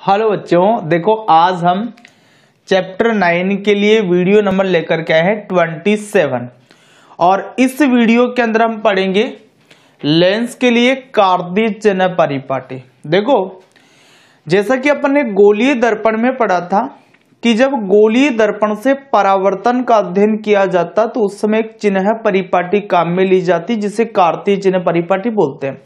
Hello बच्चों, देखो आज हम चैप्टर 9 के लिए वीडियो नंबर लेकर के आए हैं 27 और इस वीडियो के अंदर हम पढ़ेंगे लेंस के लिए कार्तीय चिन्ह परिपाटी। देखो जैसा कि अपन ने गोलीय दर्पण में पढ़ा था कि जब गोलीय दर्पण से परावर्तन का अध्ययन किया जाता तो उस समय एक चिन्ह परिपाटी काम में ली जाती जिसे कार्तीय चिन्ह परिपाटी बोलते हैं।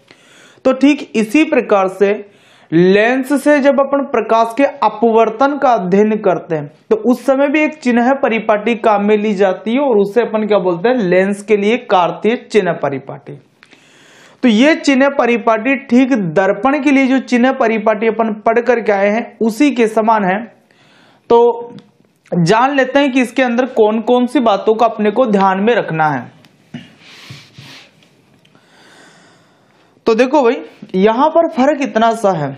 तो ठीक इसी प्रकार से लेंस से जब अपन प्रकाश के अपवर्तन का अध्ययन करते हैं तो उस समय भी एक चिन्ह परिपाटी काम में ली जाती है और उसे अपन क्या बोलते हैं, लेंस के लिए कार्तीय चिन्ह परिपाटी। तो ये चिन्ह परिपाटी ठीक दर्पण के लिए जो चिन्ह परिपाटी अपन पढ़ करके आए हैं उसी के समान है। तो जान लेते हैं कि इसके अंदर कौन कौन सी बातों का अपने को ध्यान में रखना है। तो देखो भाई, यहां पर फर्क इतना सा है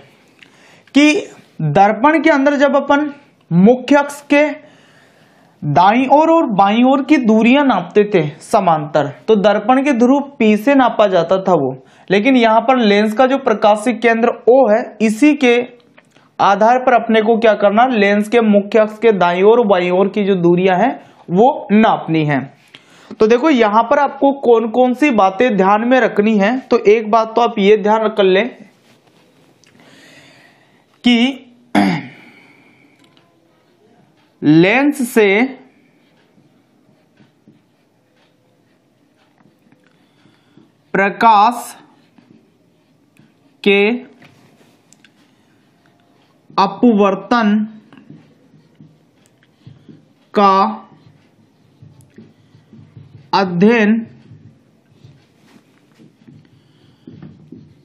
कि दर्पण के अंदर जब अपन मुख्य अक्ष के दाईं ओर और बाईं ओर की दूरियां नापते थे समांतर, तो दर्पण के ध्रुव P से नापा जाता था वो, लेकिन यहां पर लेंस का जो प्रकाशीय केंद्र O है इसी के आधार पर अपने को क्या करना, लेंस के मुख्य अक्ष के दाईं ओर और बाईं ओर की जो दूरियां हैं वो नापनी है। तो देखो यहां पर आपको कौन कौन सी बातें ध्यान में रखनी है। तो एक बात तो आप ये ध्यान रख लें कि लेंस से प्रकाश के अपवर्तन का अध्ययन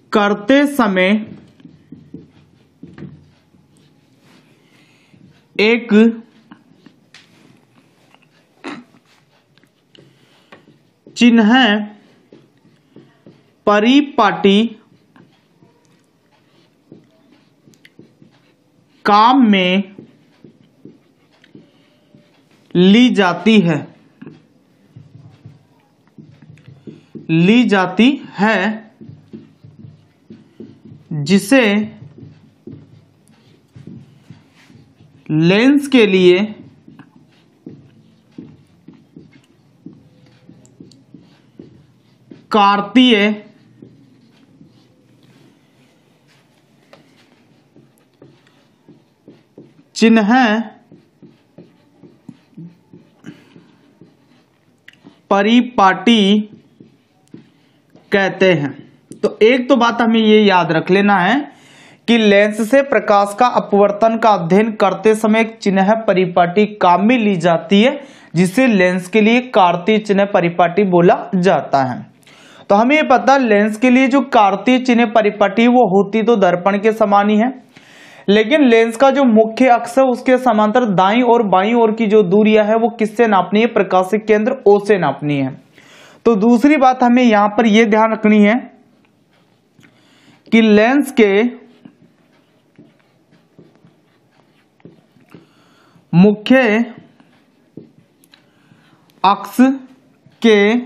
करते समय एक चिन्ह परिपाटी काम में ली जाती है जिसे लेंस के लिए कार्तीय चिन्ह परिपाटी कहते हैं। तो एक तो बात हमें ये याद रख लेना है कि लेंस से प्रकाश का अपवर्तन का अध्ययन करते समय एक चिन्ह परिपाटी काम में ली जाती है जिसे लेंस के लिए कार्तीय चिन्ह परिपाटी बोला जाता है। तो हमें ये पता लेंस के लिए जो कार्तीय चिन्ह परिपाटी वो होती तो दर्पण के समान ही है, लेकिन लेंस का जो मुख्य अक्ष है उसके समांतर दाईं और बाईं ओर की जो दूरियां है वो किससे नापनी है, प्रकाशीय केंद्र O से नापनी है। तो दूसरी बात हमें यहां पर यह ध्यान रखनी है कि लेंस के मुख्य अक्ष के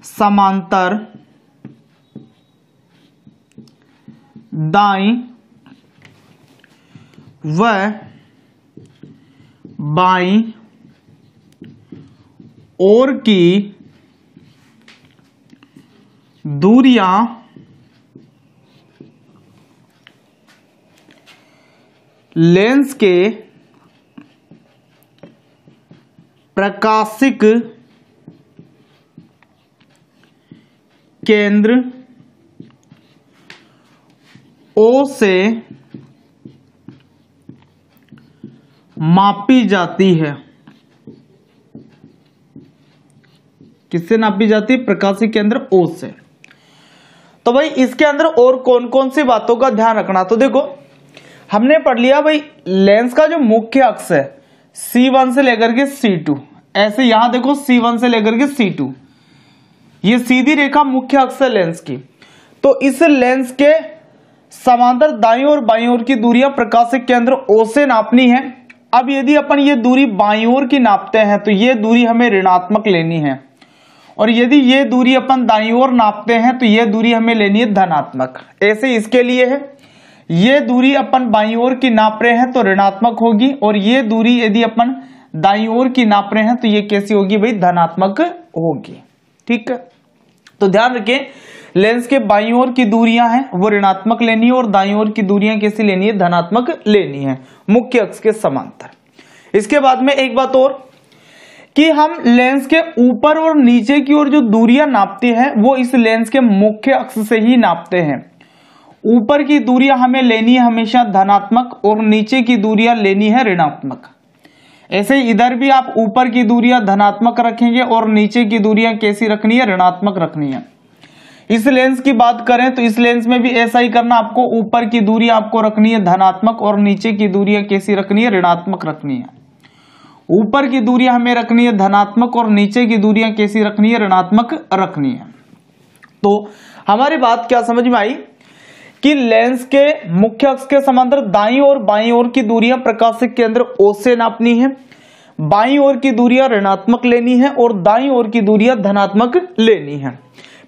समांतर दाईं व बाईं ओर की दूरियां लेंस के प्रकाशिक केंद्र O से मापी जाती है। किससे नापी जाती है, प्रकाशीय केंद्र O से। तो भाई इसके अंदर और कौन कौन सी बातों का ध्यान रखना, तो देखो हमने पढ़ लिया भाई लेंस का जो मुख्य अक्ष है C1 से लेकर के C2, ऐसे यहां देखो C1 से लेकर के C2 ये सीधी रेखा मुख्य अक्ष है लेंस की। तो इस लेंस के समांतर दाईं और बाईं ओर की दूरियां प्रकाशिक केंद्र O से नापनी है। अब यदि अपन ये दूरी बाईं ओर की नापते हैं तो ये दूरी हमें ऋणात्मक लेनी है, और यदि ये दूरी अपन दाईं ओर नापते हैं तो ये दूरी हमें लेनी है धनात्मक। ऐसे इसके लिए है, ये दूरी अपन बाईं ओर की नाप रहे हैं तो ऋणात्मक होगी, और ये दूरी यदि अपन दाईं ओर की नाप रहे हैं तो ये कैसी होगी भाई, धनात्मक होगी। ठीक है, तो ध्यान रखें लेंस के बाईं ओर की दूरियां हैं वो ऋणात्मक लेनी है, और दाईं ओर की दूरियां कैसी लेनी है, धनात्मक लेनी है, मुख्य अक्ष के समांतर। इसके बाद में एक बात और कि हम लेंस के ऊपर और नीचे की ओर जो दूरियां नापते हैं वो इस लेंस के मुख्य अक्ष से ही नापते हैं। ऊपर की दूरियां हमें लेनी है हमेशा धनात्मक, और नीचे की दूरियां लेनी है ऋणात्मक। ऐसे ही इधर भी आप ऊपर की दूरियां धनात्मक रखेंगे और नीचे की दूरियां कैसी रखनी है, ऋणात्मक रखनी है। इस लेंस की बात करें तो इस लेंस में भी ऐसा ही करना, आपको ऊपर की दूरी आपको रखनी है धनात्मक और नीचे की दूरियां कैसी रखनी है, ऋणात्मक रखनी है। ऊपर की दूरियां हमें रखनी है धनात्मक और नीचे की दूरियां कैसी रखनी है, ऋणात्मक रखनी है। तो हमारी बात क्या समझ में आई कि लेंस के मुख्य अक्ष के समांतर दाईं और बाईं ओर की दूरियां प्रकाशिक केंद्र O से नापनी है, बाईं ओर की दूरियां ऋणात्मक लेनी है और दाईं ओर की दूरियां धनात्मक लेनी है।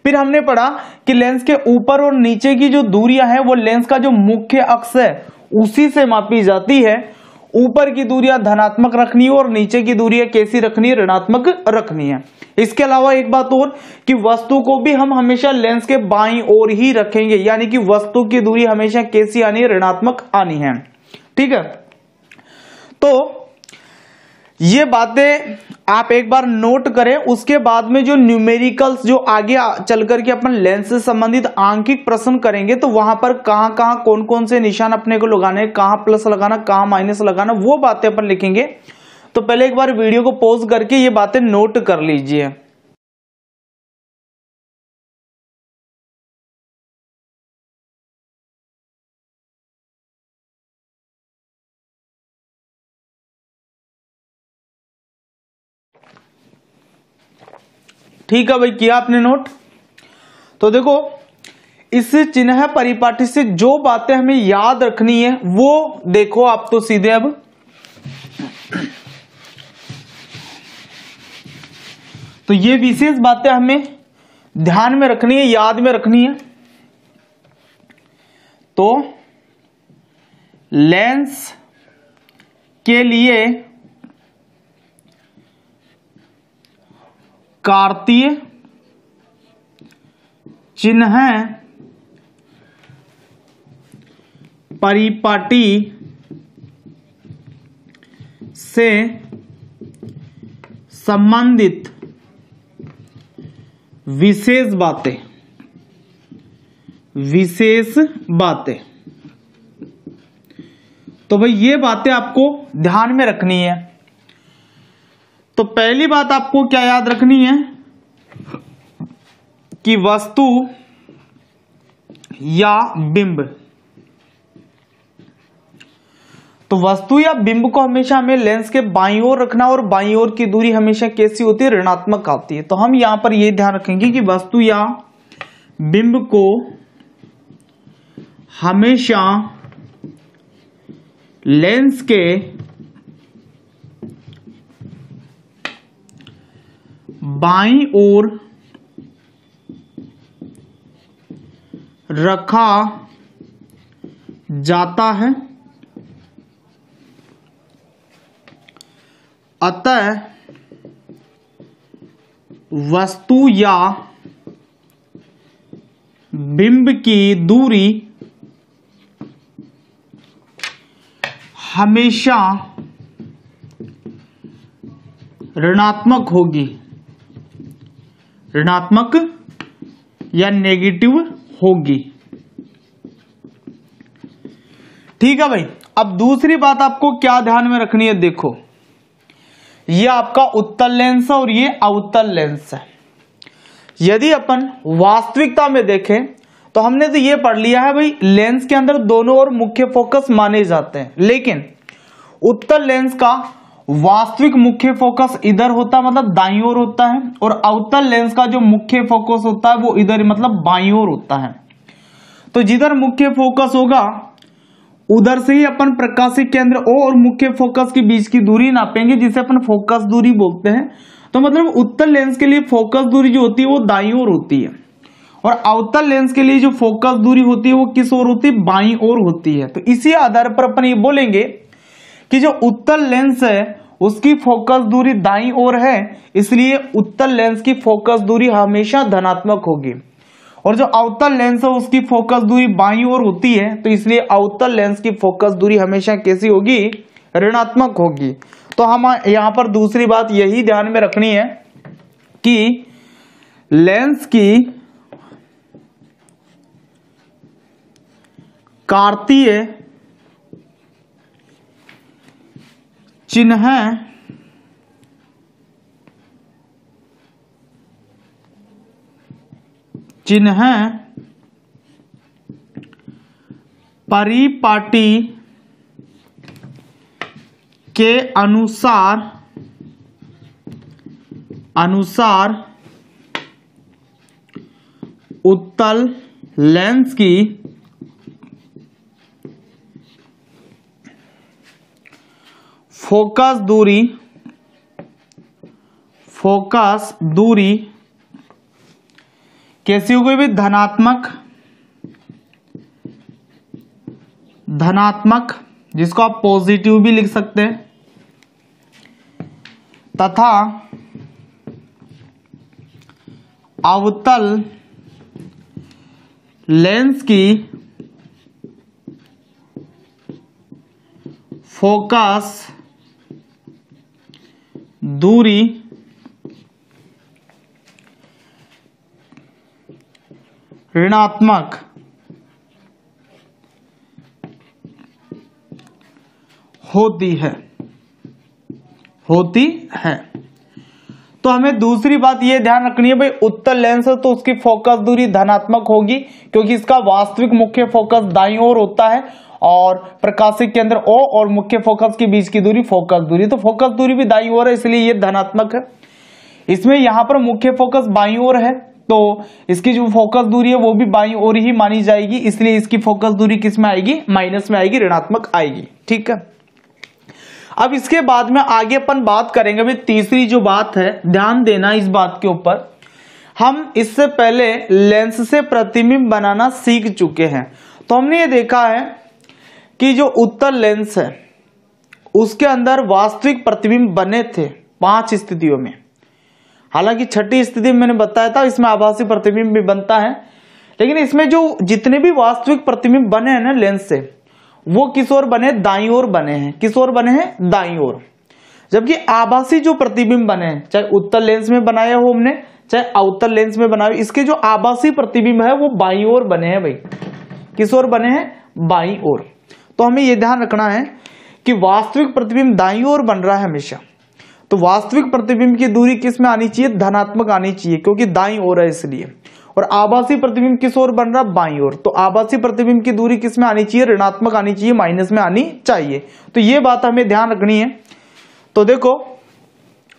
फिर हमने पढ़ा कि लेंस के ऊपर और नीचे की जो दूरियां हैं वो लेंस का जो मुख्य अक्ष है उसी से मापी जाती है। ऊपर की दूरियां धनात्मक रखनी है और नीचे की दूरियां कैसी रखनी है, ऋणात्मक रखनी है। इसके अलावा एक बात और कि वस्तु को भी हम हमेशा लेंस के बाईं ओर ही रखेंगे, यानी कि वस्तु की दूरी हमेशा कैसी आनी है, ऋणात्मक आनी है। ठीक है, तो ये बातें आप एक बार नोट करें। उसके बाद में जो न्यूमेरिकल्स जो आगे चल करके अपन लेंस से संबंधित आंकिक प्रश्न करेंगे तो वहां पर कहां कहां कौन कौन से निशान अपने को लगाने, कहां प्लस लगाना, कहां माइनस लगाना, वो बातें अपन लिखेंगे। तो पहले एक बार वीडियो को पॉज करके ये बातें नोट कर लीजिए। ठीक है भाई, किया आपने नोट? तो देखो इस चिन्ह परिपाटी से जो बातें हमें याद रखनी है वो देखो आप तो सीधे अब तो ये विशेष बातें हमें ध्यान में रखनी है, याद में रखनी है। तो लेंस के लिए कार्तीय चिन्ह परिपाटी से संबंधित विशेष बातें तो भाई ये बातें आपको ध्यान में रखनी है। तो पहली बात आपको क्या याद रखनी है कि वस्तु या बिंब, तो वस्तु या बिंब को हमेशा हमें लेंस के बाईं ओर रखना और बाईं ओर की दूरी हमेशा कैसी होती है, ऋणात्मक आती है। तो हम यहां पर यह ध्यान रखेंगे कि वस्तु या बिंब को हमेशा लेंस के बाईं ओर रखा जाता है, अतः वस्तु या बिंब की दूरी हमेशा ऋणात्मक होगी, ऋणात्मक या नेगेटिव होगी। ठीक है भाई, अब दूसरी बात आपको क्या ध्यान में रखनी है, देखो ये आपका उत्तल लेंस है और ये अवतल लेंस है। यदि अपन वास्तविकता में देखें तो हमने तो ये पढ़ लिया है भाई लेंस के अंदर दोनों ओर मुख्य फोकस माने जाते हैं, लेकिन उत्तल लेंस का वास्तविक मुख्य फोकस इधर होता है, मतलब दाईं ओर होता है, और अवतल लेंस का जो मुख्य फोकस होता है वो इधर मतलब बाईं ओर होता है। तो जिधर मुख्य फोकस होगा उधर से ही अपन प्रकाशिक केंद्र O और मुख्य फोकस के बीच की दूरी नापेंगे, जिसे अपन फोकस दूरी बोलते हैं। तो मतलब उत्तल लेंस के लिए फोकस दूरी जो होती है वो दाईं ओर होती है, और अवतल लेंस के लिए जो फोकस दूरी होती है वो किस ओर होती है, बाईं ओर होती है। तो इसी आधार पर अपन ये बोलेंगे कि जो उत्तल लेंस है उसकी फोकस दूरी दाईं ओर है, इसलिए उत्तल लेंस की फोकस दूरी हमेशा धनात्मक होगी। और जो अवतल लेंस है उसकी फोकस दूरी बाईं ओर होती है, तो इसलिए अवतल लेंस की फोकस दूरी हमेशा कैसी होगी, ऋणात्मक होगी। तो हम यहां पर दूसरी बात यही ध्यान में रखनी है कि लेंस की कार्तीय चिन्ह परिपाटी के अनुसार उत्तल लेंस की फोकस दूरी कैसी हो गई भी, धनात्मक, जिसको आप पॉजिटिव भी लिख सकते हैं, तथा अवतल लेंस की फोकस दूरी ऋणात्मक होती है। तो हमें दूसरी बात यह ध्यान रखनी है भाई, उत्तल लेंस है तो उसकी फोकस दूरी धनात्मक होगी, क्योंकि इसका वास्तविक मुख्य फोकस दाईं ओर होता है और प्रकाशिक केंद्र O और मुख्य फोकस के बीच की दूरी फोकस दूरी, तो फोकस दूरी भी दाईं ओर है, इसलिए यह धनात्मक है। इसमें यहां पर मुख्य फोकस बाईं ओर है, तो इसकी जो फोकस दूरी है वो भी बाईं ओर ही मानी जाएगी, इसलिए इसकी फोकस दूरी किस में आएगी, माइनस में आएगी, ऋणात्मक आएगी। ठीक है, अब इसके बाद में आगे अपन बात करेंगे भाई तीसरी जो बात है, ध्यान देना इस बात के ऊपर, हम इससे पहले लेंस से प्रतिबिंब बनाना सीख चुके हैं। तो हमने ये देखा है कि जो उत्तल लेंस है उसके अंदर वास्तविक प्रतिबिंब बने थे 5 स्थितियों में, हालांकि छठी स्थिति में मैंने बताया था इसमें आभासी प्रतिबिंब भी बनता है, लेकिन इसमें जो जितने भी वास्तविक प्रतिबिंब बने हैं ना लेंस से, वो किस ओर बने, दाईं ओर बने हैं। किस ओर बने हैं, दाईं ओर। जबकि आभासी जो प्रतिबिंब बने हैं, चाहे उत्तल लेंस में बनाया हो हमने, चाहे अवतल लेंस में बनाया, इसके जो आभासी प्रतिबिंब है वो बाईं ओर बने हैं भाई। किस ओर बने हैं, बाईं ओर। तो हमें यह ध्यान रखना है कि वास्तविक प्रतिबिंब दाईं ओर बन रहा है हमेशा, तो वास्तविक प्रतिबिंब की दूरी किस में आनी चाहिए, धनात्मक आनी चाहिए, क्योंकि दाईं ओर है इसलिए। और आभासी प्रतिबिंब किस ओर बन रहा है, बाईं ओर, तो आभासी प्रतिबिंब की दूरी किस में आनी चाहिए, ऋणात्मक आनी चाहिए, माइनस में आनी चाहिए। तो ये बात हमें ध्यान रखनी है। तो देखो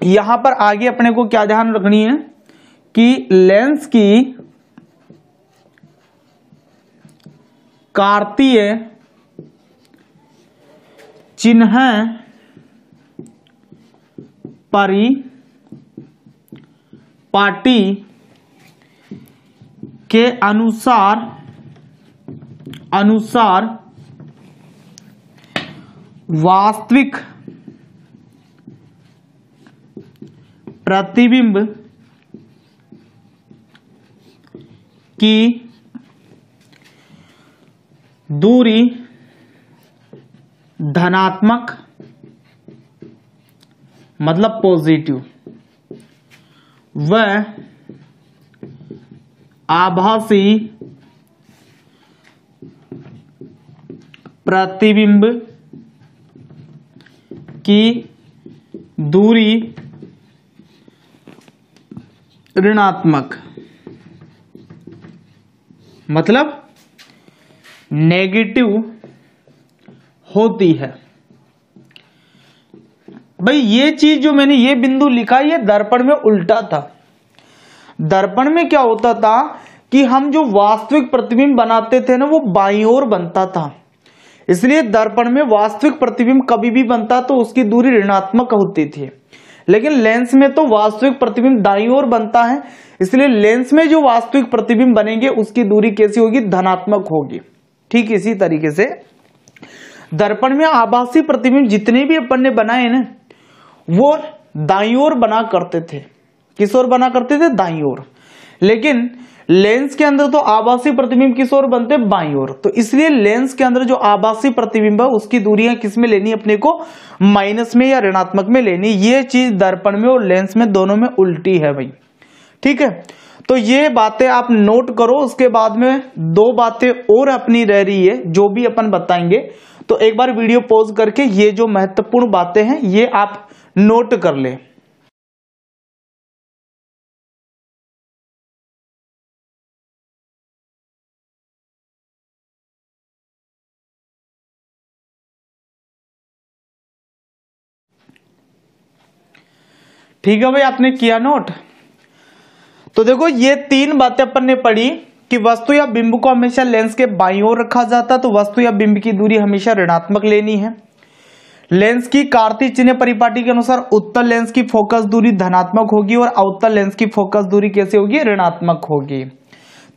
यहां पर आगे अपने को क्या ध्यान रखनी है कि लेंस की कार्तीय चिन्ह परिपाटी के अनुसार वास्तविक प्रतिबिंब की दूरी धनात्मक मतलब पॉजिटिव व आभासी प्रतिबिंब की दूरी ऋणात्मक मतलब नेगेटिव होती है। भाई ये चीज जो मैंने ये बिंदु लिखा ये दर्पण में उल्टा था। दर्पण में क्या होता था कि हम जो वास्तविक प्रतिबिंब बनाते थे ना वो बाईं ओर बनता था, इसलिए दर्पण में वास्तविक प्रतिबिंब कभी भी बनता तो उसकी दूरी ऋणात्मक होती थी। लेकिन लेंस में तो वास्तविक प्रतिबिंब दाईं ओर बनता है, इसलिए लेंस में जो वास्तविक प्रतिबिंब बनेंगे उसकी दूरी कैसी होगी, धनात्मक होगी। ठीक इसी तरीके से दर्पण में आभासी प्रतिबिंब जितने भी अपन ने बनाए ना वो दाईं ओर बना करते थे। किस ओर बना करते थे, दाईं ओर। लेकिन लेंस के अंदर तो आभासी प्रतिबिंब किस ओर बनते, बाईं ओर। तो इसलिए लेंस के अंदर जो आभासी प्रतिबिंब है उसकी दूरियां किस में लेनी, अपने को माइनस में या ऋणात्मक में लेनी। ये चीज दर्पण में और लेंस में दोनों में उल्टी है भाई। ठीक है, तो ये बातें आप नोट करो। उसके बाद में दो बातें और अपनी रह रही है जो भी अपन बताएंगे, तो एक बार वीडियो पॉज करके ये जो महत्वपूर्ण बातें हैं ये आप नोट कर ले। ठीक है भाई, आपने किया नोट। तो देखो ये तीन बातें अपन ने पढ़ी कि वस्तु या बिंब को हमेशा लेंस के बाईं ओर रखा जाता है, तो वस्तु या बिंब की दूरी हमेशा ऋणात्मक लेनी है। लेंस की कार्तीय चिन्ह परिपाटी के अनुसार उत्तल लेंस की फोकस दूरी धनात्मक होगी और अवतल लेंस की फोकस दूरी कैसे होगी, ऋणात्मक होगी।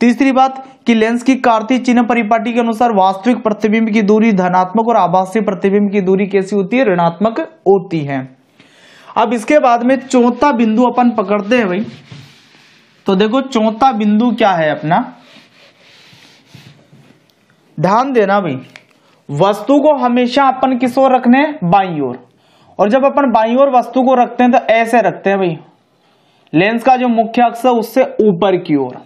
तीसरी बात कि लेंस की कार्तीय चिन्ह परिपाटी के अनुसार वास्तविक प्रतिबिंब की दूरी धनात्मक और आभासी प्रतिबिंब की दूरी कैसी होती है, ऋणात्मक होती है। अब इसके बाद में चौथा बिंदु अपन पकड़ते हैं भाई। तो देखो चौथा बिंदु क्या है अपना, ध्यान देना भाई। वस्तु को हमेशा अपन किस ओर रखने, बाईं ओर। और जब अपन बाईं ओर वस्तु को रखते हैं तो ऐसे रखते हैं भाई, लेंस का जो मुख्य अक्ष है उससे ऊपर की ओर।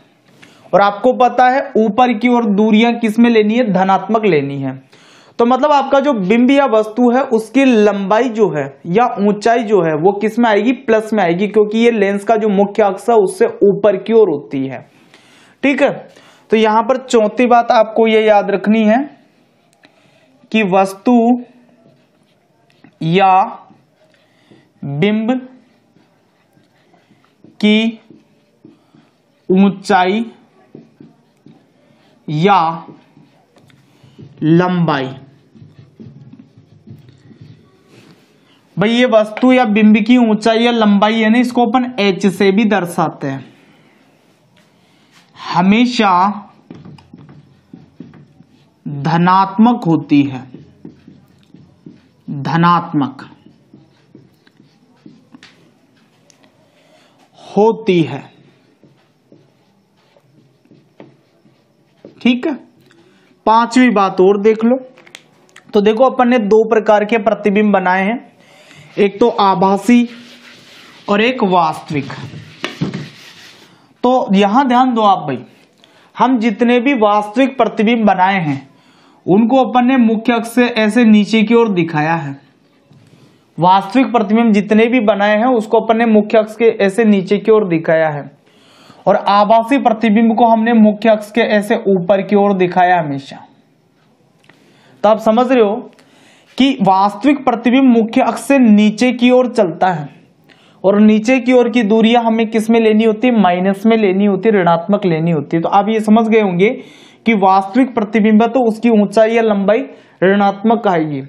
और आपको पता है ऊपर की ओर दूरियां किस में लेनी है, धनात्मक लेनी है। तो मतलब आपका जो बिंब या वस्तु है उसकी लंबाई जो है या ऊंचाई जो है वो किस में आएगी, प्लस में आएगी, क्योंकि ये लेंस का जो मुख्य अक्ष है उससे ऊपर की ओर होती है। ठीक है, तो यहां पर चौथी बात आपको ये याद रखनी है कि वस्तु या बिंब की ऊंचाई या लंबाई, भाई ये वस्तु या बिंब की ऊंचाई या लंबाई है ना, इसको अपन h से भी दर्शाते हैं, हमेशा धनात्मक होती है, धनात्मक होती है। ठीक है, पांचवी बात और देख लो। तो देखो अपन ने दो प्रकार के प्रतिबिंब बनाए हैं, एक तो आभासी और एक वास्तविक। तो यहां ध्यान दो आप भाई, हम जितने भी वास्तविक प्रतिबिंब बनाए हैं उनको अपन ने मुख्य अक्ष से ऐसे नीचे की ओर दिखाया है। वास्तविक प्रतिबिंब जितने भी बनाए हैं उसको अपन ने मुख्य अक्ष के ऐसे नीचे की ओर दिखाया है, और आभासी प्रतिबिंब को हमने मुख्य अक्ष के ऐसे ऊपर की ओर दिखाया हमेशा। तो आप समझ रहे हो कि वास्तविक प्रतिबिंब मुख्य अक्ष से नीचे की ओर चलता है, और नीचे की ओर की दूरियां हमें किस में लेनी होती है, माइनस में लेनी होती है, ऋणात्मक लेनी होती है। तो आप ये समझ गए होंगे कि वास्तविक प्रतिबिंब है तो उसकी ऊंचाई या लंबाई ऋणात्मक आएगी,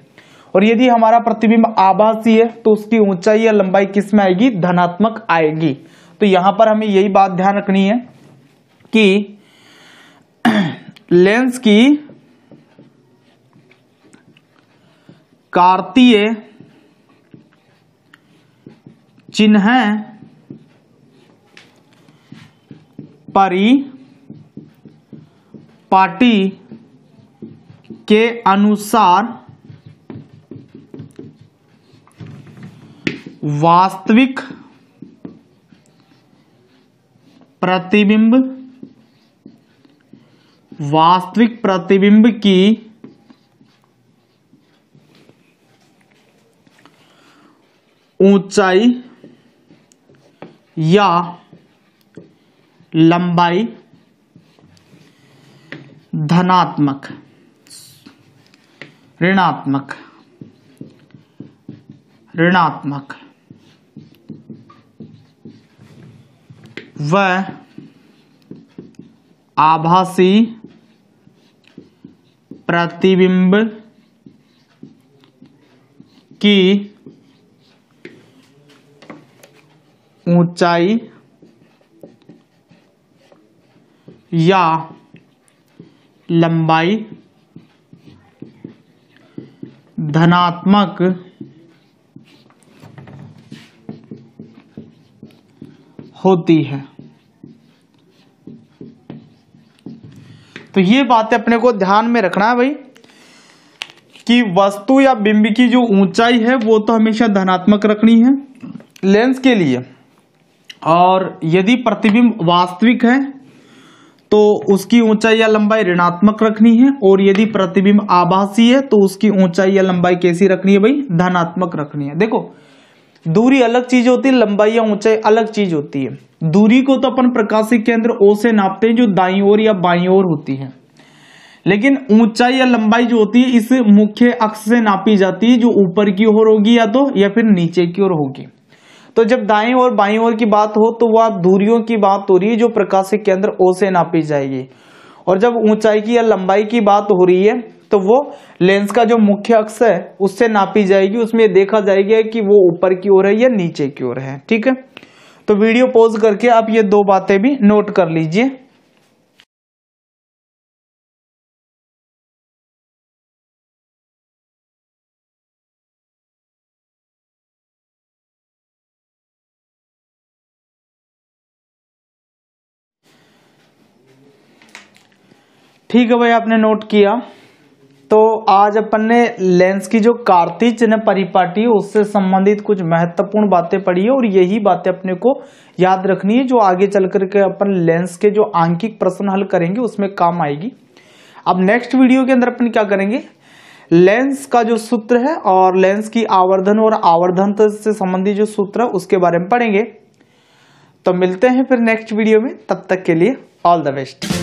और यदि हमारा प्रतिबिंब आभासी है तो उसकी ऊंचाई या लंबाई किस में आएगी, धनात्मक आएगी। तो यहां पर हमें यही बात ध्यान रखनी है कि लेंस की कार्तीय चिन्ह परिपाटी के अनुसार वास्तविक प्रतिबिंब की ऊंचाई या लंबाई धनात्मक, ऋणात्मक व आभासी प्रतिबिंब की ऊंचाई या लंबाई धनात्मक होती है। तो ये बातें अपने को ध्यान में रखना है भाई कि वस्तु या बिंब की जो ऊंचाई है वो तो हमेशा धनात्मक रखनी है लेंस के लिए, और यदि प्रतिबिंब वास्तविक है तो उसकी ऊंचाई या लंबाई ऋणात्मक रखनी है, और यदि प्रतिबिंब आभासी है तो उसकी ऊंचाई या लंबाई कैसी रखनी है भाई, धनात्मक रखनी है। देखो दूरी अलग चीज होती है, लंबाई या ऊंचाई अलग चीज होती है। दूरी को तो अपन प्रकाशिक केंद्र O से नापते हैं जो दाईं ओर या बाईं ओर होती है, लेकिन ऊंचाई या लंबाई जो होती है इस मुख्य अक्ष से नापी जाती है जो ऊपर की ओर होगी या फिर नीचे की ओर होगी। तो जब दाईं और बाईं ओर की बात हो तो वह दूरियों की बात हो रही है जो प्रकाशिक केंद्र O से नापी जाएगी, और जब ऊंचाई की या लंबाई की बात हो रही है तो वो लेंस का जो मुख्य अक्ष है उससे नापी जाएगी। उसमें देखा जाएगा कि वो ऊपर की ओर है या नीचे की ओर है। ठीक है, तो वीडियो पॉज करके आप ये दो बातें भी नोट कर लीजिए। ठीक है भाई, आपने नोट किया। तो आज अपन ने लेंस की जो कार्तीय चिन्ह परिपाटी उससे संबंधित कुछ महत्वपूर्ण बातें पढ़ी है, और यही बातें अपने को याद रखनी है जो आगे चल करके अपन लेंस के जो आंकिक प्रश्न हल करेंगे उसमें काम आएगी। अब नेक्स्ट वीडियो के अंदर अपन क्या करेंगे, लेंस का जो सूत्र है और लेंस की आवर्धन और आवर्धन से संबंधित जो सूत्र है उसके बारे में पढ़ेंगे। तो मिलते हैं फिर नेक्स्ट वीडियो में, तब तक के लिए ऑल द बेस्ट।